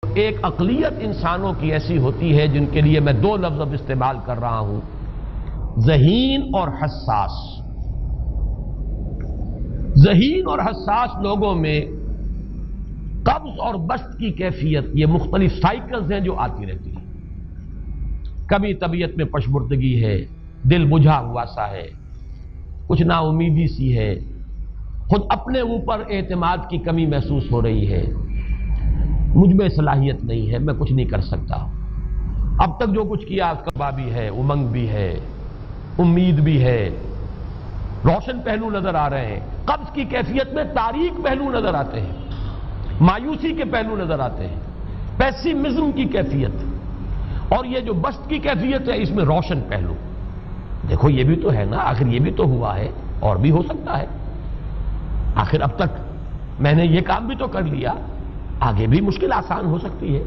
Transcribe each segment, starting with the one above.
ایک اقلیت انسانوں کی ایسی ہوتی ہے جن کے لیے میں دو لفظ اب استعمال کر رہا ہوں، ذہین اور حساس۔ ذہین اور حساس لوگوں میں قبض اور بسط کی کیفیت، یہ مختلف سائیکلز ہیں جو آتی رہتی ہیں۔ کبھی طبیعت میں پشمردگی ہے، دل بجھا ہوا سا ہے، کچھ نا امیدی سی ہے، خود اپنے اوپر اعتماد کی کمی محسوس ہو رہی ہے، مجھ میں صلاحیت نہیں ہے، میں کچھ نہیں کر سکتا، اب تک جو کچھ کیا اس کا بھی ہے، امنگ بھی ہے، امید بھی ہے، روشن پہلو نظر آ رہے ہیں۔ قبض کی کیفیت میں تاریک پہلو نظر آتے ہیں، مایوسی کے پہلو نظر آتے ہیں، پیسیمزم کی کیفیت، اور یہ جو بسط کی کیفیت ہے اس میں روشن پہلو۔ دیکھو یہ بھی تو ہے نا، آخر یہ بھی تو ہوا ہے اور بھی ہو سکتا ہے، آخر اب تک میں نے یہ کام بھی تو کر لیا، آگے بھی مشکل آسان ہو سکتی ہے۔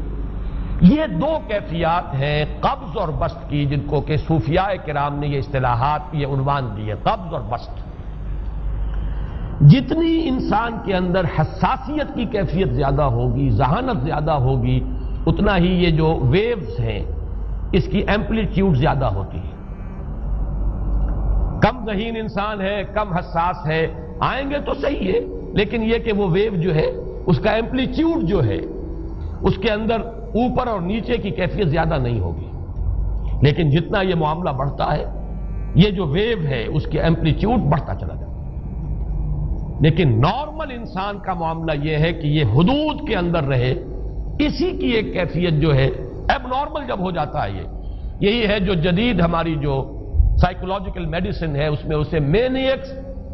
یہ دو کیفیات ہیں قبض اور بسط کی، جن کو کہ صوفیاء کرام نے یہ اصطلاحات، یہ عنوان دیے، قبض اور بسط۔ جتنی انسان کے اندر حساسیت کی کیفیت زیادہ ہوگی، ذہانت زیادہ ہوگی، اتنا ہی یہ جو ویوز ہیں اس کی ایمپلیٹیوڈ زیادہ ہوتی ہے۔ کم ذہین انسان ہے، کم حساس ہے، آئیں گے تو صحیح ہے، لیکن یہ کہ وہ ویو جو ہے اس کا ایمپلیٹیوڈ جو ہے اس کے اندر اوپر اور نیچے کی کیفیت زیادہ نہیں ہوگی۔ لیکن جتنا یہ معاملہ بڑھتا ہے، یہ جو ویو ہے اس کی ایمپلیٹیوڈ بڑھتا چلا جاتا ہے۔ لیکن نارمل انسان کا معاملہ یہ ہے کہ یہ حدود کے اندر رہے، اسی کی ایک کیفیت جو ہے اب نارمل جب ہو جاتا ہے، یہی ہے جو جدید ہماری جو سائیکولوجیکل میڈیسن ہے اس میں اسے مینیکس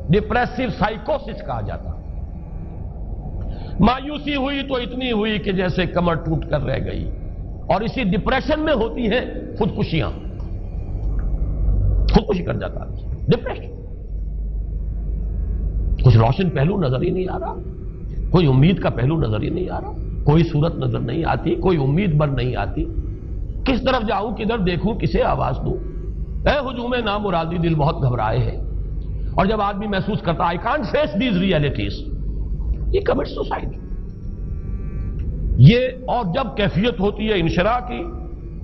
ڈپریسو سائیکوسس کہا جاتا ہے۔ مایوسی ہوئی تو اتنی ہوئی کہ جیسے کمر ٹوٹ کر رہ گئی، اور اسی ڈپریشن میں ہوتی ہیں خودکشیاں، خودکشی کر جاتا ہے ڈپریشن۔ کچھ روشن پہلو نظر ہی نہیں آ رہا، کوئی امید کا پہلو نظر ہی نہیں آ رہا، کوئی صورت نظر نہیں آتی، کوئی امید بر نہیں آتی، کس طرف جاؤں، کدھر دیکھوں، کسے آواز دوں، اے ہجوم نامرادی دل بہت گھبرائے ہے۔ اور جب آدمی محسوس کرتا I can't face these realities، یہ commits suicide۔ یہ اور جب کیفیت ہوتی ہے انشراح کی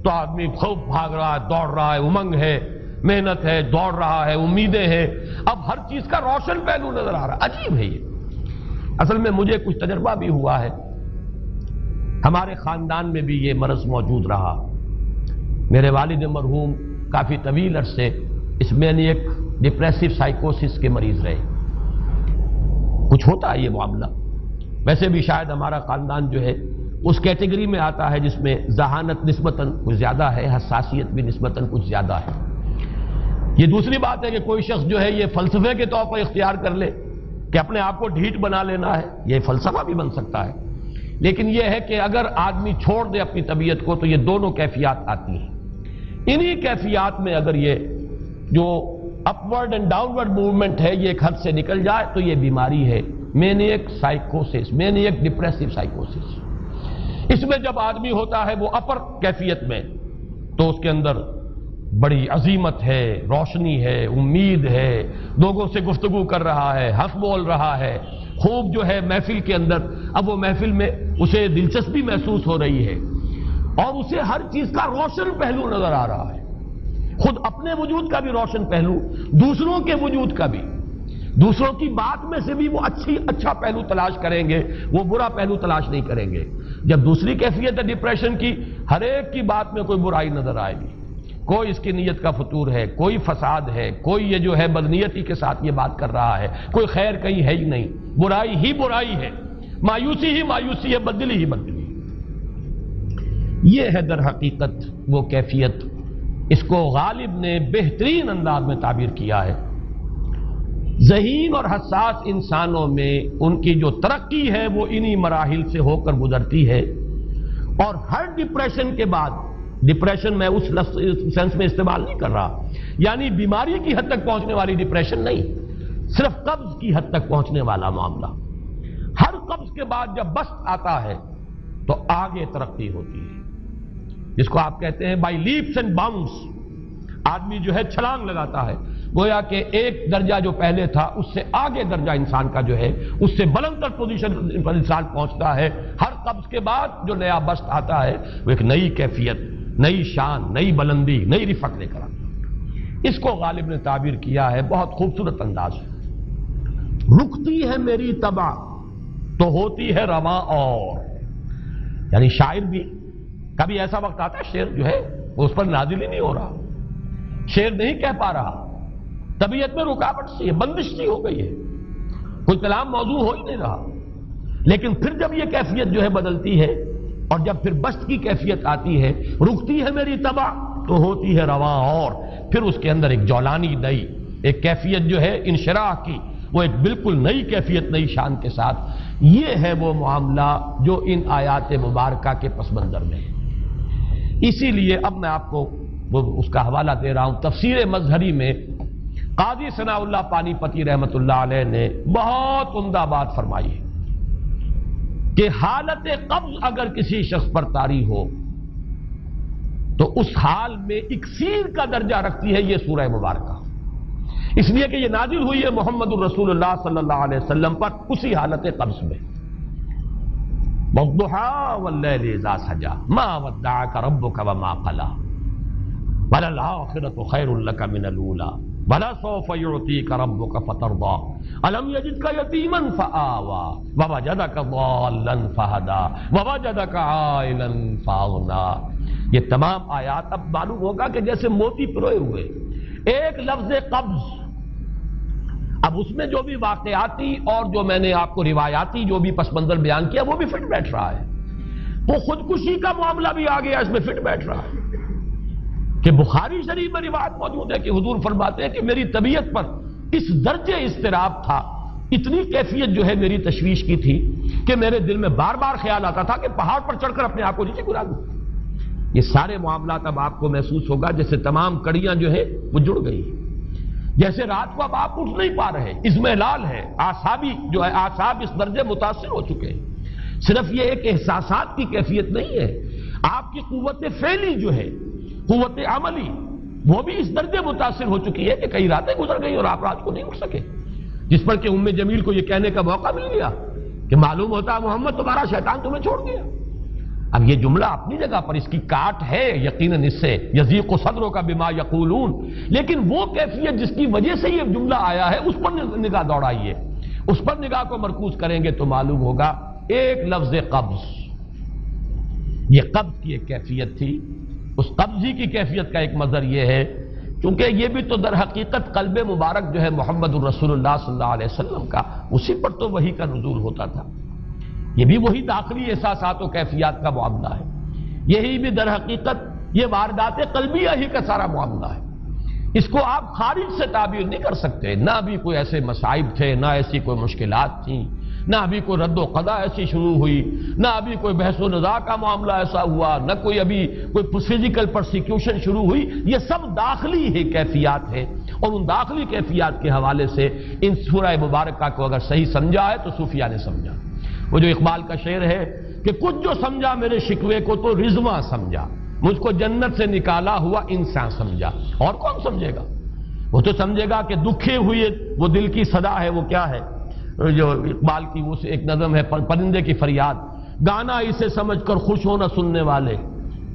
تو آدمی خوب بھاگ رہا ہے، دوڑ رہا ہے، امنگ ہے، محنت ہے، دوڑ رہا ہے، امیدیں ہیں، اب ہر چیز کا روشن پہلو نظر آ رہا ہے۔ عجیب ہے یہ۔ اصل میں مجھے کچھ تجربہ بھی ہوا ہے، ہمارے خاندان میں بھی یہ مرض موجود رہا۔ میرے والد مرحوم کافی طویل عرصے اس مینیک ڈپریسو سائیکوسس کے مریض رہے۔ کچھ ہوتا ہے یہ معاملہ، ویسے بھی شاید ہمارا خاندان جو ہے اس کیٹیگری میں آتا ہے جس میں ذہانت نسبتاً کچھ زیادہ ہے، حساسیت بھی نسبتاً کچھ زیادہ ہے۔ یہ دوسری بات ہے کہ کوئی شخص جو ہے یہ فلسفے کے طور پر اختیار کر لے کہ اپنے آپ کو ڈھیٹ بنا لینا ہے، یہ فلسفہ بھی بن سکتا ہے۔ لیکن یہ ہے کہ اگر آدمی چھوڑ دے اپنی طبیعت کو تو یہ دونوں کیفیات آتی ہیں۔ انہی کیفیات میں اگر یہ جو اپورڈ اینڈ ڈاؤنورڈ موومنٹ ہے یہ ایک حد سے نکل جائے تو یہ بیماری ہے مینیک سائیکوسس، مینیک ڈپریسو سائیکوسس۔ اس میں جب آدمی ہوتا ہے وہ اپر کیفیت میں تو اس کے اندر بڑی عظیمت ہے، روشنی ہے، امید ہے، لوگوں سے گفتگو کر رہا ہے، ہنس بول رہا ہے، خوب جو ہے محفل کے اندر، اب وہ محفل میں اسے دلچسپی محسوس ہو رہی ہے اور اسے ہر چیز کا روشن پہلو نظر آ رہا ہے، خود اپنے وجود کا بھی روشن پہلو، دوسروں کے وجود کا بھی، دوسروں کی بات میں سے بھی وہ اچھا پہلو تلاش کریں گے، وہ برا پہلو تلاش نہیں کریں گے۔ جب دوسری کیفیت ہے ڈپریشن کی، ہر ایک کی بات میں کوئی برائی نظر آئے گی، کوئی اس کی نیت کا فطور ہے، کوئی فساد ہے، کوئی یہ جو ہے بدنیتی کے ساتھ یہ بات کر رہا ہے، کوئی خیر کہیں ہے ہی نہیں، برائی ہی برائی ہے، مایوسی ہی مایوسی ہے، بدلی ہی بدلی۔ یہ ہے در حقیقت وہ کیفیت، اس کو غالب نے بہترین انداز میں تعبیر کیا ہے۔ ذہین اور حساس انسانوں میں ان کی جو ترقی ہے وہ انہی مراحل سے ہو کر گزرتی ہے، اور ہر ڈپریشن کے بعد، ڈپریشن میں اس سینس میں استعمال نہیں کر رہا یعنی بیماری کی حد تک پہنچنے والی ڈپریشن نہیں، صرف قبض کی حد تک پہنچنے والا معاملہ۔ ہر قبض کے بعد جب بسط آتا ہے تو آگے ترقی ہوتی ہے، جس کو آپ کہتے ہیں بائی لیپس اینڈ باؤنڈس، آدمی جو ہے چھلانگ لگاتا ہے، گویا کہ ایک درجہ جو پہلے تھا اس سے آگے درجہ انسان کا جو ہے اس سے بلند تر پوزیشن پر انسان پہنچتا ہے. ہر قبض کے بعد جو نیا بست آتا ہے وہ ایک نئی کیفیت، نئی شان، نئی بلندی، نئی رفعت لے کر آتا ہے. اس کو غالب نے تعبیر کیا ہے بہت خوبصورت انداز ہے. رکتی ہے میری طبع تو ہوتی ہے رواں اور. یعنی شاعر بھی کبھی ایسا وقت آتا ہے شعر جو ہے وہ اس پر نازل ہی نہیں ہو رہا، شعر نہیں کہہ پا رہا، طبیعت میں رکاوٹ سی ہے، بندش سی ہو گئی ہے، کوئی کلام موضوع ہو ہی نہیں رہا. لیکن پھر جب یہ کیفیت جو ہے بدلتی ہے اور جب پھر بست کی کیفیت آتی ہے، رکتی ہے میری طبع تو ہوتی ہے رواں اور، پھر اس کے اندر ایک جولانی نئی ایک کیفیت جو ہے انشراح کی، وہ ایک بالکل نئی کیفیت، نئی شان کے ساتھ. یہ ہے وہ معاملہ جو ان آیات مبارکہ کے پس منظر میں ہے. اسی لیے اب میں آپ کو اس کا حوالہ دے رہا ہوں. تفسیر مظہری میں قاضی ثناء اللہ پانی پتی رحمت اللہ علیہ نے بہت عمدہ بات فرمائی ہے کہ حالت قبض اگر کسی شخص پر طاری ہو تو اس حال میں اکسیر کا درجہ رکھتی ہے یہ سورہ مبارکہ، اس لیے کہ یہ نازل ہوئی ہے محمد الرسول اللہ صلی اللہ علیہ وسلم پر اسی حالت قبض میں. وَالضُّحَىٰ وَاللَّيْلِ إِذَا سَجَىٰ مَا وَدَّعَكَ رَبُّكَ وَمَا قَلَىٰ وَلَلْآخِرَةُ خَيْرٌ لَّكَ مِنَ الْأُولَىٰ وَلَسَوْفَ يُعْطِيكَ رَبُّكَ فَتَرْضَىٰ أَلَمْ يَجِدْكَ يَتِيمًا فَآوَىٰ وَوَجَدَكَ ضَالًّا فَهَدَىٰ وَوَجَدَكَ عَائِلًا فَأَغْنَىٰ. یہ تمام آیات اب معلوم ہوگا کہ جیسے موتی پروئے ہوئے. ایک لفظ قبض، اب اس میں جو بھی واقعاتی اور جو میں نے آپ کو روایاتی جو بھی پس منظر بیان کیا وہ بھی فٹ بیٹھ رہا ہے. وہ خودکشی کا معاملہ بھی آ گیا، اس میں فٹ بیٹھ رہا ہے کہ بخاری شریف میں روایت موجود ہے کہ حضور فرماتے ہیں کہ میری طبیعت پر اس درجے اضطراب تھا، اتنی کیفیت جو ہے میری تشویش کی تھی کہ میرے دل میں بار بار خیال آتا تھا کہ پہاڑ پر چڑھ کر اپنے آپ کو نیچے گرا دوں. یہ سارے معاملات اب آپ کو محسوس ہوگا جیسے تمام کڑیاں جو ہے وہ جڑ گئی، جیسے رات کو اب آپ اٹھ نہیں پا رہے، اضمحلال ہے، اعصابی جو ہے اعصاب اس درجے متاثر ہو چکے ہیں. صرف یہ ایک احساسات کی کیفیت نہیں ہے، آپ کی قوت فعلی جو ہے، قوت عملی، وہ بھی اس درجے متاثر ہو چکی ہے کہ کئی راتیں گزر گئی اور آپ رات کو نہیں اٹھ سکے، جس پر کہ ام جمیل کو یہ کہنے کا موقع مل گیا کہ معلوم ہوتا ہے محمد تمہارا شیطان تمہیں چھوڑ گیا. اب یہ جملہ اپنی جگہ پر اس کی کاٹ ہے یقیناً اس سے یضیق صدرک بما یقولون، لیکن وہ کیفیت جس کی وجہ سے یہ جملہ آیا ہے اس پر نگاہ دوڑائیے، اس پر نگاہ کو مرکوز کریں گے تو معلوم ہوگا ایک لفظ قبض، یہ قبض کی ایک کیفیت تھی. اس قبضی کی کیفیت کا ایک مظہر یہ ہے کیونکہ یہ بھی تو در حقیقت قلب مبارک جو ہے محمد الرسول اللہ صلی اللہ علیہ وسلم کا، اسی پر تو وحی کا نزول ہوتا تھا. یہ بھی وہی داخلی احساسات و کیفیات کا معاملہ ہے، یہی بھی در حقیقت یہ واردات قلبیہ ہی کا سارا معاملہ ہے. اس کو آپ خارج سے تعبیر نہیں کر سکتے، نہ ابھی کوئی ایسے مصائب تھے، نہ ایسی کوئی مشکلات تھیں، نہ ابھی کوئی رد و قضا ایسی شروع ہوئی، نہ ابھی کوئی بحث و نزاع کا معاملہ ایسا ہوا، نہ کوئی ابھی کوئی فزیکل پرسیکیوشن شروع ہوئی. یہ سب داخلی ہی کیفیات ہیں اور ان داخلی کیفیات کے حوالے سے ان سورہ مبارکہ کو اگر صحیح سمجھا ہے تو صوفیہ نے سمجھا. وہ جو اقبال کا شعر ہے کہ کچھ جو سمجھا میرے شکوے کو تو رضواں سمجھا، مجھ کو جنت سے نکالا ہوا انسان سمجھا. اور کون سمجھے گا؟ وہ تو سمجھے گا کہ دکھے ہوئے وہ دل کی صدا ہے، وہ کیا ہے جو اقبال کی وہ ایک نظم ہے پرندے کی فریاد، گانا اسے سمجھ کر خوش ہونا سننے والے.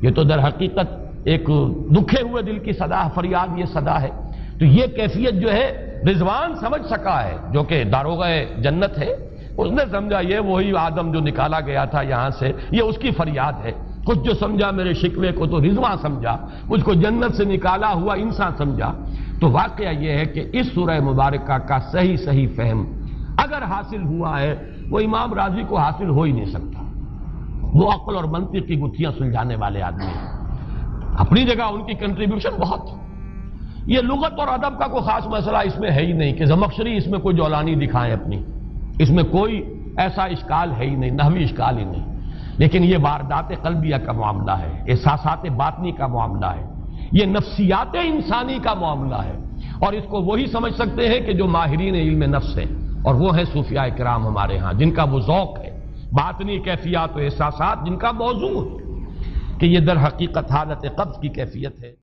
یہ تو در حقیقت ایک دکھے ہوئے دل کی صدا فریاد، یہ صدا ہے. تو یہ کیفیت جو ہے رضوان سمجھ سکا ہے جو کہ داروغہ جنت ہے، اس نے سمجھا یہ وہی آدم جو نکالا گیا تھا یہاں سے، یہ اس کی فریاد ہے. کچھ جو سمجھا میرے شکوے کو تو رضواں سمجھا، مجھ کو جنت سے نکالا ہوا انسان سمجھا. تو واقعہ یہ ہے کہ اس سورہ مبارکہ کا صحیح فہم اگر حاصل ہوا ہے وہ امام راضی کو حاصل ہو ہی نہیں سکتا. وہ عقل اور منطق کی گتھیاں سلجھانے والے آدمی ہیں، اپنی جگہ ان کی کنٹریبیوشن بہت. یہ لغت اور ادب کا کوئی خاص مسئلہ اس میں ہے ہی نہیں کہ زمخشری اس میں کوئی جولانی دکھائیں اپنی، اس میں کوئی ایسا اشکال ہے ہی نہیں، نحوی اشکال ہی نہیں. لیکن یہ واردات قلبیہ کا معاملہ ہے، احساسات باطنی کا معاملہ ہے، یہ نفسیات انسانی کا معاملہ ہے. اور اس کو وہی سمجھ سکتے ہیں کہ جو ماہرین علم نفس ہیں، اور وہ ہیں صوفیاء کرام ہمارے ہاں جن کا وہ ذوق ہے، باطنی کیفیات و احساسات جن کا موضوع ہے کہ یہ در حقیقت حالت قبض کی کیفیت ہے.